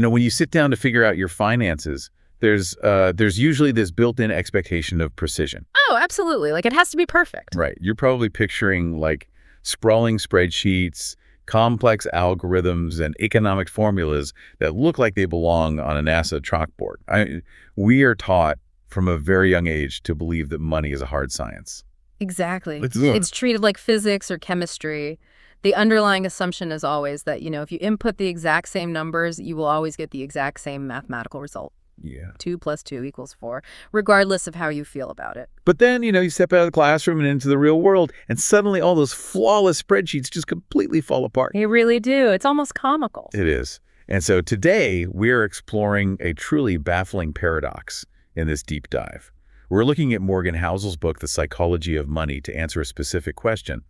When you sit down to figure out your finances, there's usually this built-in expectation of precision. Oh, absolutely. Like, it has to be perfect. Right. You're probably picturing like sprawling spreadsheets, complex algorithms, and economic formulas that look like they belong on a NASA chalkboard. We are taught from a very young age to believe that money is a hard science. Exactly. It's It's treated like physics or chemistry. The underlying assumption is always that, if you input the exact same numbers, you will always get the exact same mathematical result. Yeah. 2 + 2 = 4, regardless of how you feel about it. But then, you step out of the classroom and into the real world, and suddenly all those flawless spreadsheets just completely fall apart. They really do. It's almost comical. It is. And so today, we're exploring a truly baffling paradox in this deep dive. We're looking at Morgan Housel's book, The Psychology of Money, to answer a specific question.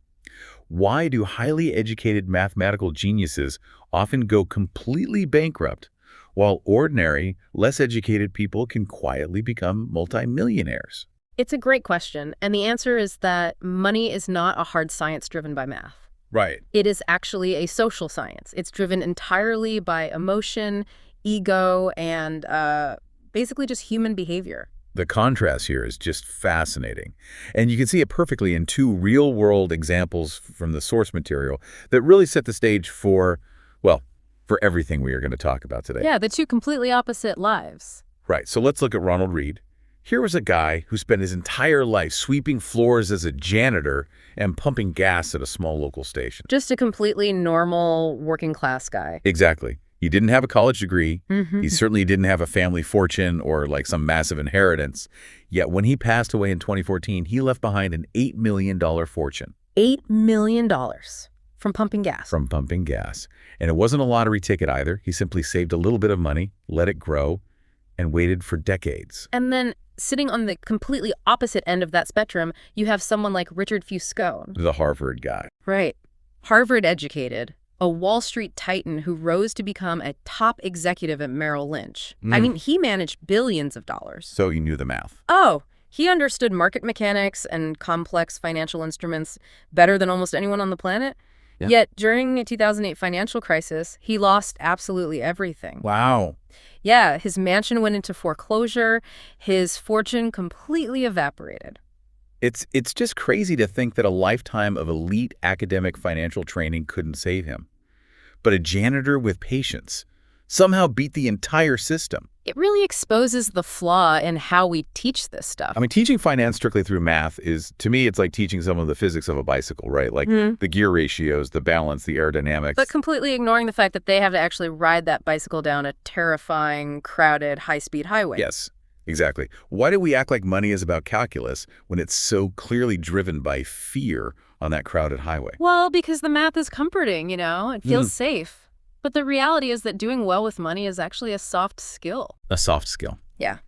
Why do highly educated mathematical geniuses often go completely bankrupt, while ordinary, less educated people can quietly become multimillionaires? It's a great question, and the answer is that money is not a hard science driven by math. Right. It is actually a social science. It's driven entirely by emotion, ego, and basically just human behavior. The contrast here is just fascinating. And you can see it perfectly in two real-world examples from the source material that really set the stage for everything we are going to talk about today. Yeah, the two completely opposite lives. Right. So let's look at Ronald Read. Here was a guy who spent his entire life sweeping floors as a janitor and pumping gas at a small local station. Just a completely normal working class guy. Exactly. He didn't have a college degree. Mm-hmm. He certainly didn't have a family fortune or like some massive inheritance. Yet when he passed away in 2014, he left behind an $8 million fortune. $8 million from pumping gas. From pumping gas. And it wasn't a lottery ticket either. He simply saved a little bit of money, let it grow, and waited for decades. And then sitting on the completely opposite end of that spectrum, you have someone like Richard Fuscone. The Harvard guy. Right. Harvard educated, a Wall Street titan who rose to become a top executive at Merrill Lynch. I mean, he managed billions of dollars. So he knew the math. Oh, he understood market mechanics and complex financial instruments better than almost anyone on the planet. Yeah. Yet during the 2008 financial crisis, he lost absolutely everything. Wow. Yeah, his mansion went into foreclosure. His fortune completely evaporated. It's just crazy to think that a lifetime of elite academic financial training couldn't save him. But a janitor with patience somehow beat the entire system. It really exposes the flaw in how we teach this stuff. I mean, teaching finance strictly through math is, to me, it's like teaching someone the physics of a bicycle, right? Like the gear ratios, the balance, the aerodynamics. But completely ignoring the fact that they have to actually ride that bicycle down a terrifying, crowded, high-speed highway. Yes, exactly. Why do we act like money is about calculus when it's so clearly driven by fear on that crowded highway? Well, because the math is comforting, it feels safe. But the reality is that doing well with money is actually a soft skill. A soft skill. Yeah.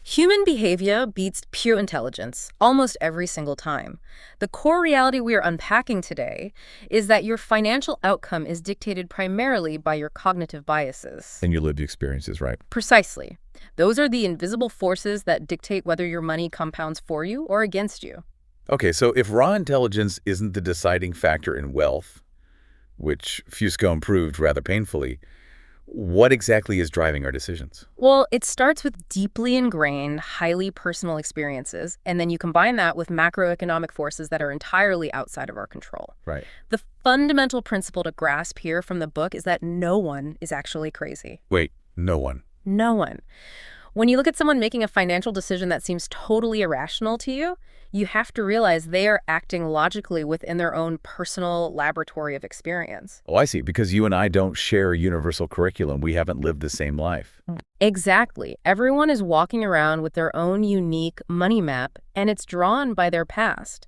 Human behavior beats pure intelligence almost every single time. The core reality we are unpacking today is that your financial outcome is dictated primarily by your cognitive biases. And your lived experiences, right? Precisely. Those are the invisible forces that dictate whether your money compounds for you or against you. Okay, so if raw intelligence isn't the deciding factor in wealth, which Fuscone proved rather painfully, what exactly is driving our decisions? Well, it starts with deeply ingrained, highly personal experiences, and then you combine that with macroeconomic forces that are entirely outside of our control. Right. The fundamental principle to grasp here from the book is that no one is actually crazy. Wait, no one. No one. When you look at someone making a financial decision that seems totally irrational to you, you have to realize they are acting logically within their own personal laboratory of experience. Oh, I see. Because you and I don't share a universal curriculum. We haven't lived the same life. Exactly. Everyone is walking around with their own unique money map, and it's drawn by their past.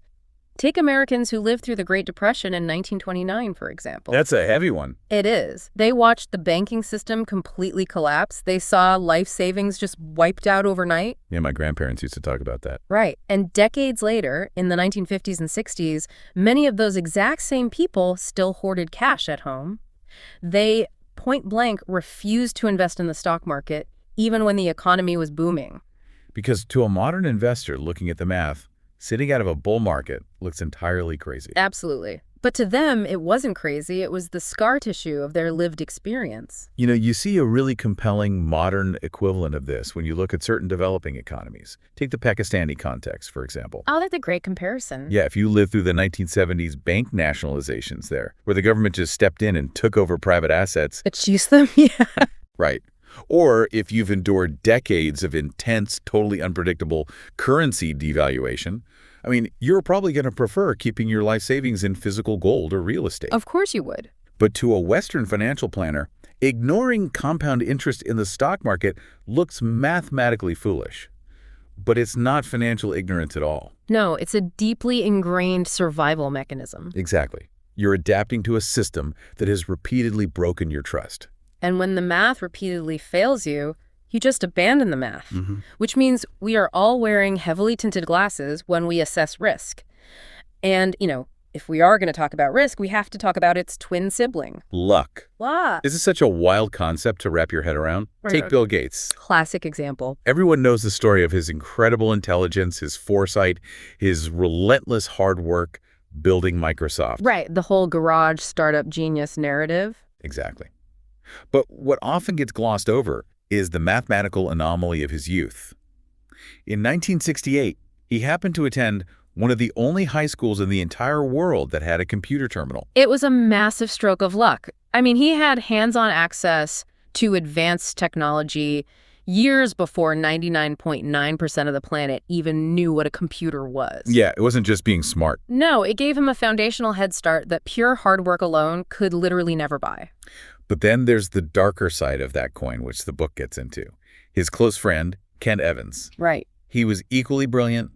Take Americans who lived through the Great Depression in 1929, for example. That's a heavy one. It is. They watched the banking system completely collapse. They saw life savings just wiped out overnight. Yeah, my grandparents used to talk about that. Right. And decades later, in the 1950s and 60s, many of those exact same people still hoarded cash at home. They, point blank, refused to invest in the stock market, even when the economy was booming. Because to a modern investor looking at the math, sitting out of a bull market looks entirely crazy. Absolutely. But to them, it wasn't crazy. It was the scar tissue of their lived experience. You see a really compelling modern equivalent of this when you look at certain developing economies. Take the Pakistani context, for example. Oh, that's a great comparison. Yeah, if you lived through the 1970s bank nationalizations there, where the government just stepped in and took over private assets. Achieve them? Yeah. Right. Or if you've endured decades of intense, totally unpredictable currency devaluation, you're probably going to prefer keeping your life savings in physical gold or real estate. Of course you would. But to a Western financial planner, ignoring compound interest in the stock market looks mathematically foolish. But it's not financial ignorance at all. No, it's a deeply ingrained survival mechanism. Exactly. You're adapting to a system that has repeatedly broken your trust. And when the math repeatedly fails you, you just abandon the math, which means we are all wearing heavily tinted glasses when we assess risk. And, if we are going to talk about risk, we have to talk about its twin sibling. Luck. Luck. This is such a wild concept to wrap your head around. Take Bill Gates. Classic example. Everyone knows the story of his incredible intelligence, his foresight, his relentless hard work building Microsoft. Right, the whole garage startup genius narrative. Exactly. But what often gets glossed over is the mathematical anomaly of his youth. In 1968, he happened to attend one of the only high schools in the entire world that had a computer terminal. It was a massive stroke of luck. He had hands-on access to advanced technology years before 99.9% of the planet even knew what a computer was. Yeah, it wasn't just being smart. No, it gave him a foundational head start that pure hard work alone could literally never buy. But then there's the darker side of that coin, which the book gets into. His close friend, Kent Evans. Right. He was equally brilliant,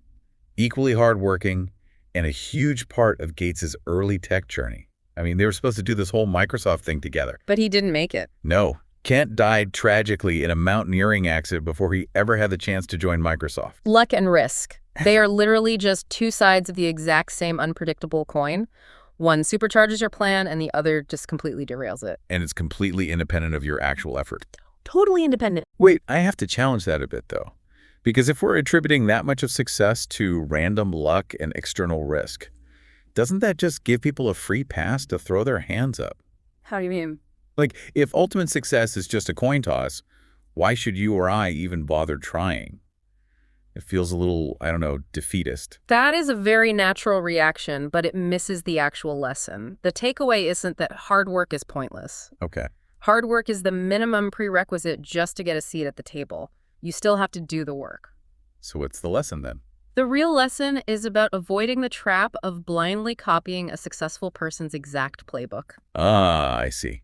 equally hardworking, and a huge part of Gates's early tech journey. They were supposed to do this whole Microsoft thing together. But he didn't make it. No. Kent died tragically in a mountaineering accident before he ever had the chance to join Microsoft. Luck and risk. They are literally just two sides of the exact same unpredictable coin. One supercharges your plan and the other just completely derails it. And it's completely independent of your actual effort. Totally independent. Wait, I have to challenge that a bit, though. Because if we're attributing that much of success to random luck and external risk, doesn't that just give people a free pass to throw their hands up? How do you mean? If ultimate success is just a coin toss, why should you or I even bother trying? It feels a little, defeatist. That is a very natural reaction, but it misses the actual lesson. The takeaway isn't that hard work is pointless. Okay. Hard work is the minimum prerequisite just to get a seat at the table. You still have to do the work. So what's the lesson then? The real lesson is about avoiding the trap of blindly copying a successful person's exact playbook. Ah, I see.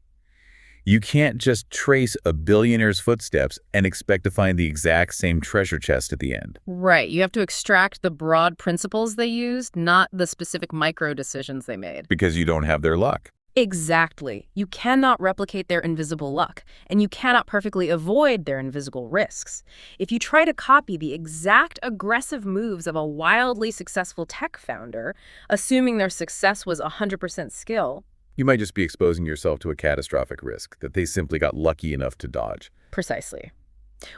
You can't just trace a billionaire's footsteps and expect to find the exact same treasure chest at the end. Right. You have to extract the broad principles they used, not the specific micro decisions they made. Because you don't have their luck. Exactly. You cannot replicate their invisible luck, and you cannot perfectly avoid their invisible risks. If you try to copy the exact aggressive moves of a wildly successful tech founder, assuming their success was 100% skill, you might just be exposing yourself to a catastrophic risk that they simply got lucky enough to dodge. Precisely.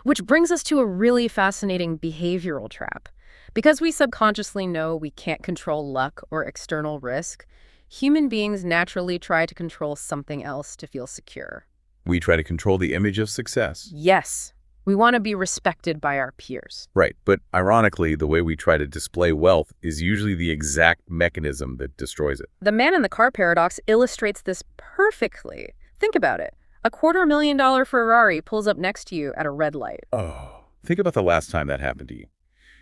Which brings us to a really fascinating behavioral trap. Because we subconsciously know we can't control luck or external risk, human beings naturally try to control something else to feel secure. We try to control the image of success. Yes. We want to be respected by our peers. Right, but ironically, the way we try to display wealth is usually the exact mechanism that destroys it. The man in the car paradox illustrates this perfectly. Think about it. A $250,000 Ferrari pulls up next to you at a red light. Oh, think about the last time that happened to you.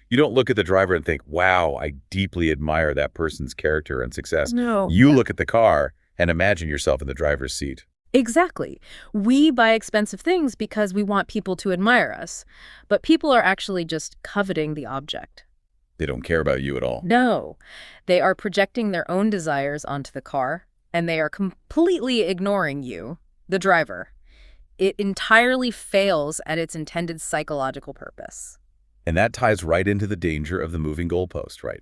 You don't look at the driver and think, wow, I deeply admire that person's character and success. No. You look at the car and imagine yourself in the driver's seat. Exactly. We buy expensive things because we want people to admire us, but people are actually just coveting the object. They don't care about you at all. No. They are projecting their own desires onto the car, and they are completely ignoring you, the driver. It entirely fails at its intended psychological purpose. And that ties right into the danger of the moving goalpost, right?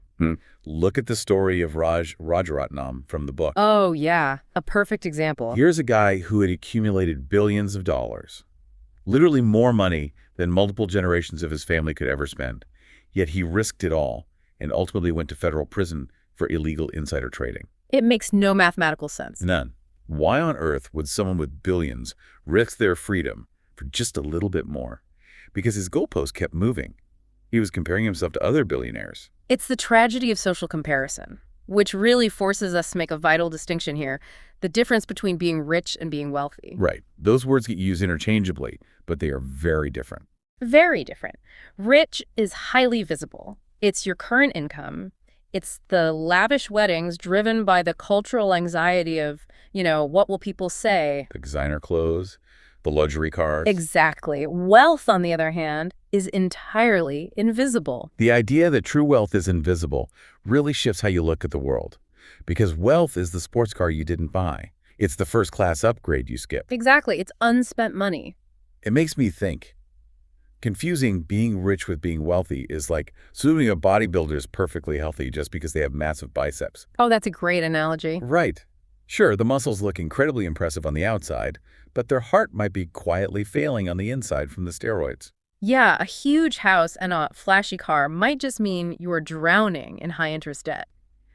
Look at the story of Raj Rajaratnam from the book. Oh, yeah. A perfect example. Here's a guy who had accumulated billions of dollars, literally more money than multiple generations of his family could ever spend. Yet he risked it all and ultimately went to federal prison for illegal insider trading. It makes no mathematical sense. None. Why on earth would someone with billions risk their freedom for just a little bit more? Because his goalpost kept moving. He was comparing himself to other billionaires. It's the tragedy of social comparison, which really forces us to make a vital distinction here, the difference between being rich and being wealthy. Right. Those words get used interchangeably, but they are very different. Very different. Rich is highly visible. It's your current income. It's the lavish weddings driven by the cultural anxiety of, what will people say? The designer clothes, the luxury cars. Exactly. Wealth, on the other hand, is entirely invisible. The idea that true wealth is invisible really shifts how you look at the world. Because wealth is the sports car you didn't buy. It's the first-class upgrade you skipped. Exactly. It's unspent money. It makes me think. Confusing being rich with being wealthy is like assuming a bodybuilder is perfectly healthy just because they have massive biceps. Oh, that's a great analogy. Right. Sure, the muscles look incredibly impressive on the outside, but their heart might be quietly failing on the inside from the steroids. Yeah, a huge house and a flashy car might just mean you are drowning in high-interest debt.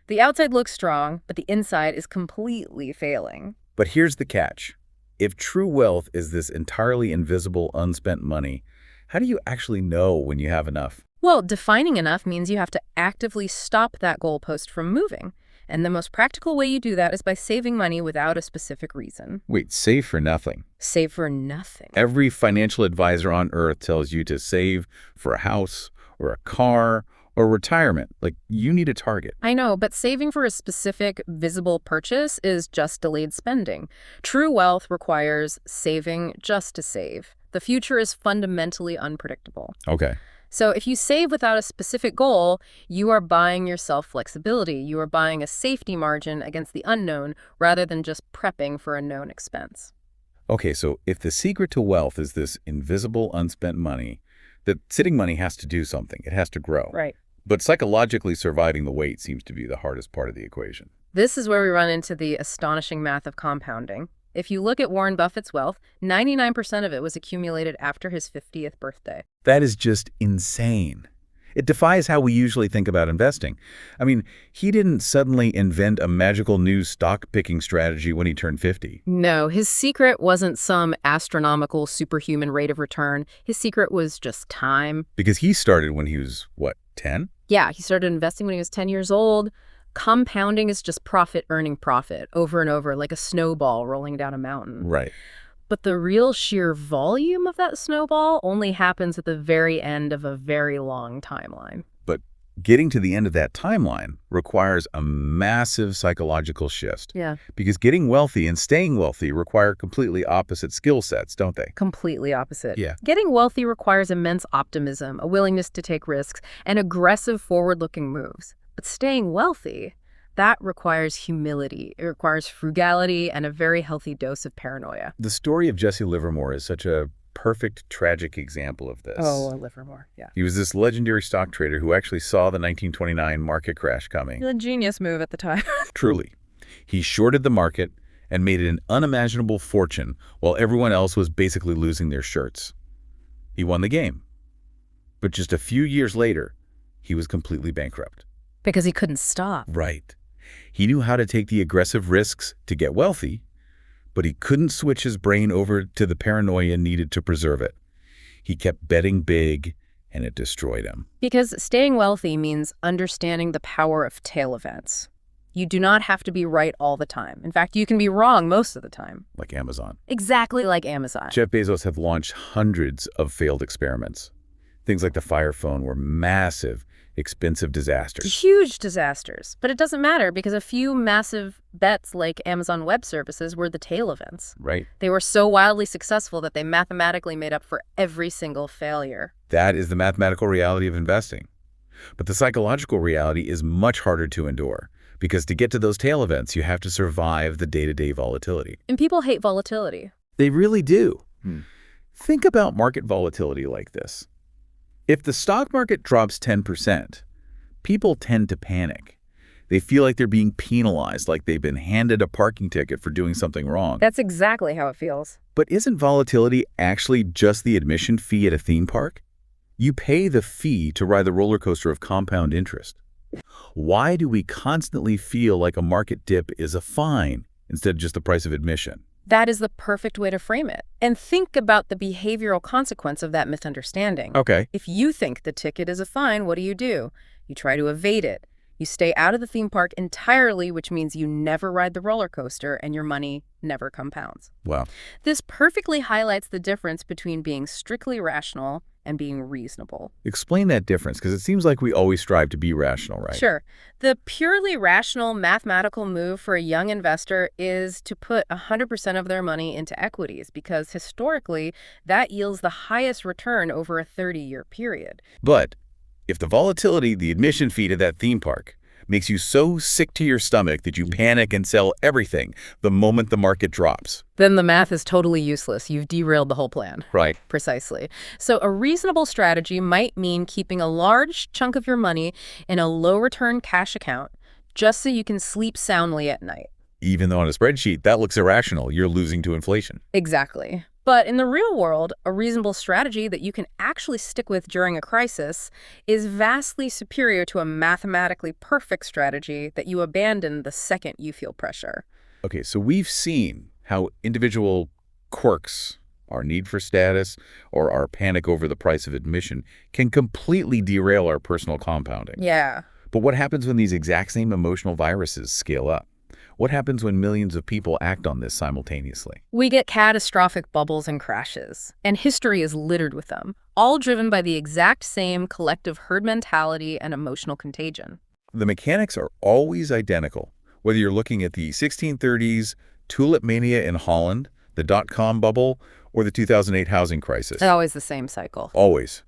The outside looks strong, but the inside is completely failing. But here's the catch. If true wealth is this entirely invisible, unspent money, how do you actually know when you have enough? Well, defining enough means you have to actively stop that goalpost from moving. And the most practical way you do that is by saving money without a specific reason. Wait, save for nothing. Save for nothing. Every financial advisor on earth tells you to save for a house or a car or retirement. Like, you need a target. I know, but saving for a specific, visible purchase is just delayed spending. True wealth requires saving just to save. The future is fundamentally unpredictable. Okay. So if you save without a specific goal, you are buying yourself flexibility. You are buying a safety margin against the unknown rather than just prepping for a known expense. Okay, so if the secret to wealth is this invisible, unspent money, that sitting money has to do something. It has to grow. Right. But psychologically surviving the wait seems to be the hardest part of the equation. This is where we run into the astonishing math of compounding. If you look at Warren Buffett's wealth, 99% of it was accumulated after his 50th birthday. That is just insane. It defies how we usually think about investing. I mean, he didn't suddenly invent a magical new stock-picking strategy when he turned 50. No, his secret wasn't some astronomical superhuman rate of return. His secret was just time. Because he started when he was, what, 10? Yeah, he started investing when he was 10 years old. Compounding is just profit earning profit over and over, like a snowball rolling down a mountain. Right. But the real sheer volume of that snowball only happens at the very end of a very long timeline. But getting to the end of that timeline requires a massive psychological shift. Yeah. Because getting wealthy and staying wealthy require completely opposite skill sets, don't they? Completely opposite. Yeah. Getting wealthy requires immense optimism, a willingness to take risks, and aggressive forward-looking moves. But staying wealthy, that requires humility. It requires frugality and a very healthy dose of paranoia. The story of Jesse Livermore is such a perfect, tragic example of this. Oh, Livermore, yeah. He was this legendary stock trader who actually saw the 1929 market crash coming. A genius move at the time. Truly. He shorted the market and made an unimaginable fortune while everyone else was basically losing their shirts. He won the game. But just a few years later, he was completely bankrupt. Because he couldn't stop. Right. He knew how to take the aggressive risks to get wealthy, but he couldn't switch his brain over to the paranoia needed to preserve it. He kept betting big, and it destroyed him. Because staying wealthy means understanding the power of tail events. You do not have to be right all the time. In fact, you can be wrong most of the time. Like Amazon. Exactly like Amazon. Jeff Bezos had launched hundreds of failed experiments. Things like the Fire Phone were massive, expensive disasters. Huge disasters. But it doesn't matter because a few massive bets like Amazon Web Services were the tail events. Right. They were so wildly successful that they mathematically made up for every single failure. That is the mathematical reality of investing. But the psychological reality is much harder to endure because to get to those tail events, you have to survive the day-to-day volatility. And people hate volatility. They really do. Think about market volatility like this. If the stock market drops 10%, people tend to panic. They feel like they're being penalized, like they've been handed a parking ticket for doing something wrong. That's exactly how it feels. But isn't volatility actually just the admission fee at a theme park? You pay the fee to ride the roller coaster of compound interest. Why do we constantly feel like a market dip is a fine instead of just the price of admission? That is the perfect way to frame it. And think about the behavioral consequence of that misunderstanding. Okay. If you think the ticket is a fine, what do? You try to evade it. You stay out of the theme park entirely, which means you never ride the roller coaster and your money never compounds. Wow. This perfectly highlights the difference between being strictly rational and being reasonable. Explain that difference, because it seems like we always strive to be rational, right? Sure. The purely rational mathematical move for a young investor is to put 100% of their money into equities because historically that yields the highest return over a 30-year period. But if the volatility, the admission fee to that theme park, makes you so sick to your stomach that you panic and sell everything the moment the market drops. Then the math is totally useless. You've derailed the whole plan. Right. Precisely. So a reasonable strategy might mean keeping a large chunk of your money in a low-return cash account just so you can sleep soundly at night. Even though on a spreadsheet, that looks irrational. You're losing to inflation. Exactly. But in the real world, a reasonable strategy that you can actually stick with during a crisis is vastly superior to a mathematically perfect strategy that you abandon the second you feel pressure. Okay, so we've seen how individual quirks, our need for status, or our panic over the price of admission, can completely derail our personal compounding. Yeah. But what happens when these exact same emotional viruses scale up? What happens when millions of people act on this simultaneously? We get catastrophic bubbles and crashes, and history is littered with them, all driven by the exact same collective herd mentality and emotional contagion. The mechanics are always identical, whether you're looking at the 1630s tulip mania in Holland, the dot-com bubble, or the 2008 housing crisis. It's always the same cycle. Always.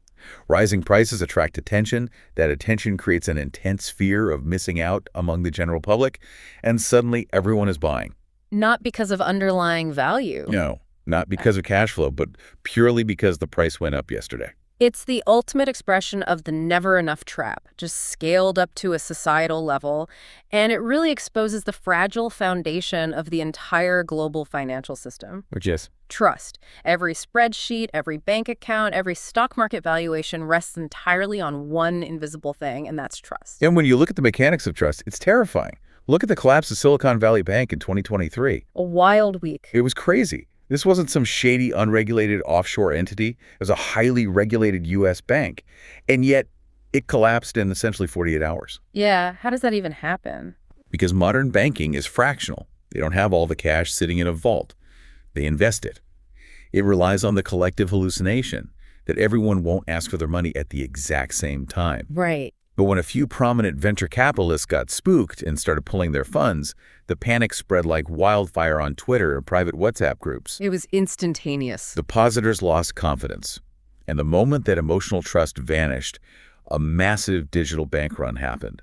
Rising prices attract attention. That attention creates an intense fear of missing out among the general public, and suddenly everyone is buying. Not because of underlying value. No, not because of cash flow, but purely because the price went up yesterday. It's the ultimate expression of the never enough trap, just scaled up to a societal level, and it really exposes the fragile foundation of the entire global financial system. Which is? Trust. Every spreadsheet, every bank account, every stock market valuation rests entirely on one invisible thing, and that's trust. And when you look at the mechanics of trust, it's terrifying. Look at the collapse of Silicon Valley Bank in 2023. A wild week. It was crazy. This wasn't some shady, unregulated offshore entity. It was a highly regulated U.S. bank. And yet, it collapsed in essentially 48 hours. Yeah, how does that even happen? Because modern banking is fractional. They don't have all the cash sitting in a vault. They invest it. It relies on the collective hallucination that everyone won't ask for their money at the exact same time. Right. But when a few prominent venture capitalists got spooked and started pulling their funds, the panic spread like wildfire on Twitter and private WhatsApp groups. It was instantaneous. Depositors lost confidence. And the moment that emotional trust vanished, a massive digital bank run happened.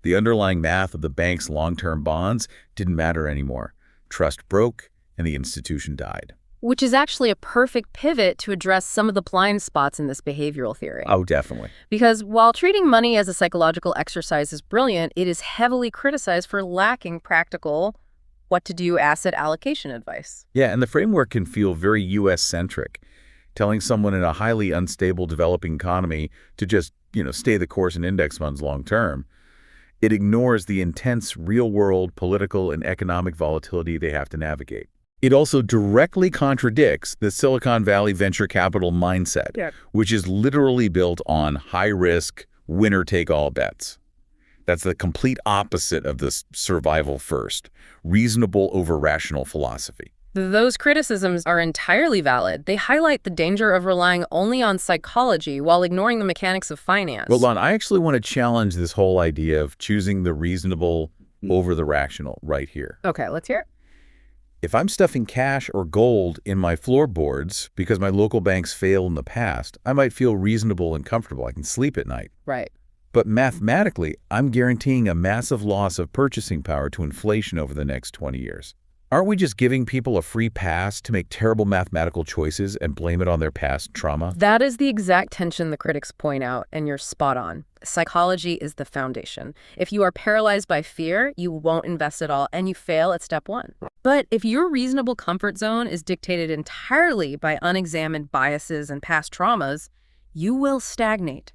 The underlying math of the bank's long-term bonds didn't matter anymore. Trust broke, and the institution died. Which is actually a perfect pivot to address some of the blind spots in this behavioral theory. Oh, definitely. Because while treating money as a psychological exercise is brilliant, it is heavily criticized for lacking practical what-to-do asset allocation advice. Yeah, and the framework can feel very U.S.-centric, telling someone in a highly unstable developing economy to just, stay the course in index funds long-term. It ignores the intense real-world political and economic volatility they have to navigate. It also directly contradicts the Silicon Valley venture capital mindset, which is literally built on high-risk, winner-take-all bets. That's the complete opposite of this survival first, reasonable over rational philosophy. Those criticisms are entirely valid. They highlight the danger of relying only on psychology while ignoring the mechanics of finance. Well, Lon, I actually want to challenge this whole idea of choosing the reasonable over the rational right here. Okay, let's hear it. If I'm stuffing cash or gold in my floorboards because my local banks failed in the past, I might feel reasonable and comfortable. I can sleep at night. Right. But mathematically, I'm guaranteeing a massive loss of purchasing power to inflation over the next 20 years. Aren't we just giving people a free pass to make terrible mathematical choices and blame it on their past trauma? That is the exact tension the critics point out, and you're spot on. Psychology is the foundation. If you are paralyzed by fear, you won't invest at all, and you fail at step one. But if your reasonable comfort zone is dictated entirely by unexamined biases and past traumas, you will stagnate.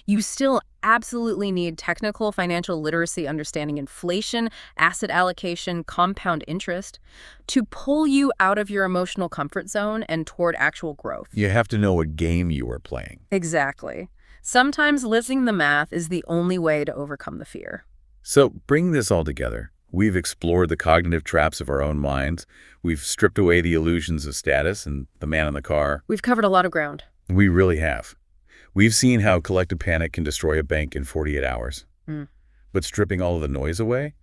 You still absolutely need technical financial literacy, understanding inflation, asset allocation, compound interest, to pull you out of your emotional comfort zone and toward actual growth. You have to know what game you are playing. Exactly. Sometimes listening the math is the only way to overcome the fear. So, bringing this all together, we've explored the cognitive traps of our own minds. We've stripped away the illusions of status and the man in the car. We've covered a lot of ground. We really have. We've seen how collective panic can destroy a bank in 48 hours. But stripping all of the noise away?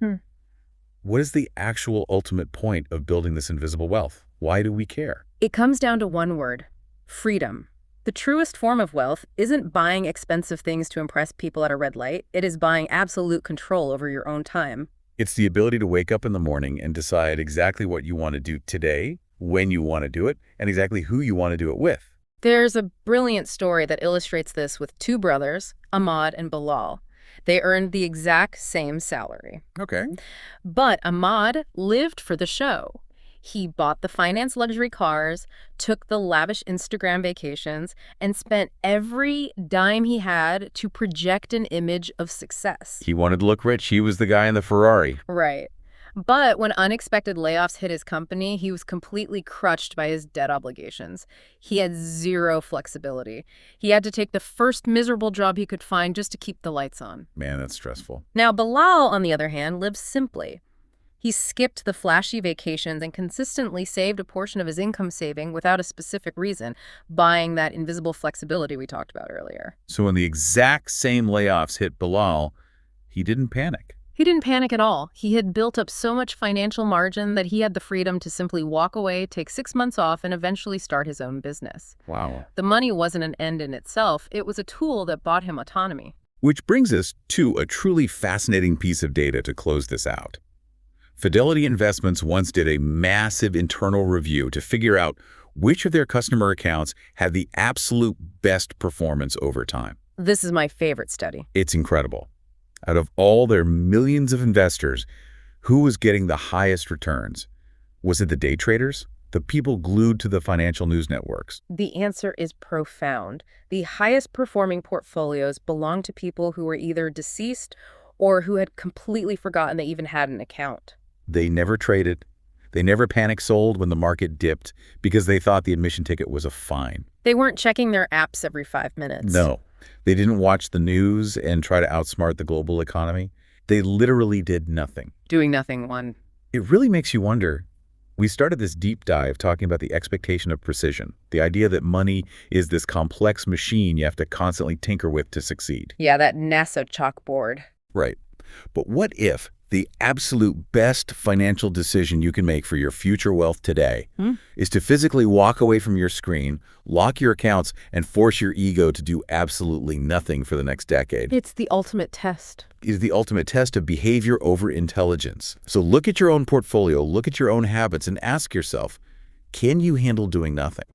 What is the actual ultimate point of building this invisible wealth? Why do we care? It comes down to one word: freedom. The truest form of wealth isn't buying expensive things to impress people at a red light. It is buying absolute control over your own time. It's the ability to wake up in the morning and decide exactly what you want to do today, when you want to do it, and exactly who you want to do it with. There's a brilliant story that illustrates this with two brothers, Ahmad and Bilal. They earned the exact same salary. Okay. But Ahmad lived for the show. He bought the finance luxury cars, took the lavish Instagram vacations, and spent every dime he had to project an image of success. He wanted to look rich. He was the guy in the Ferrari. Right. But when unexpected layoffs hit his company, he was completely crushed by his debt obligations. He had zero flexibility. He had to take the first miserable job he could find just to keep the lights on. Man, that's stressful. Now, Bilal, on the other hand, lived simply. He skipped the flashy vacations and consistently saved a portion of his income saving without a specific reason, buying that invisible flexibility we talked about earlier. So when the exact same layoffs hit Bilal, he didn't panic. He didn't panic at all. He had built up so much financial margin that he had the freedom to simply walk away, take 6 months off, and eventually start his own business. Wow. The money wasn't an end in itself. It was a tool that bought him autonomy. Which brings us to a truly fascinating piece of data to close this out. Fidelity Investments once did a massive internal review to figure out which of their customer accounts had the absolute best performance over time. This is my favorite study. It's incredible. Out of all their millions of investors, who was getting the highest returns? Was it the day traders? The people glued to the financial news networks? The answer is profound. The highest performing portfolios belong to people who were either deceased or who had completely forgotten they even had an account. They never traded. They never panic sold when the market dipped because they thought the admission ticket was a fine. They weren't checking their apps every 5 minutes. No. They didn't watch the news and try to outsmart the global economy. They literally did nothing. Doing nothing won. It really makes you wonder. We started this deep dive talking about the expectation of precision, the idea that money is this complex machine you have to constantly tinker with to succeed. Yeah, that NASA chalkboard. Right. But what if the absolute best financial decision you can make for your future wealth today is to physically walk away from your screen, lock your accounts, and force your ego to do absolutely nothing for the next decade? It's the ultimate test. It is the ultimate test of behavior over intelligence. So look at your own portfolio, look at your own habits, and ask yourself, can you handle doing nothing?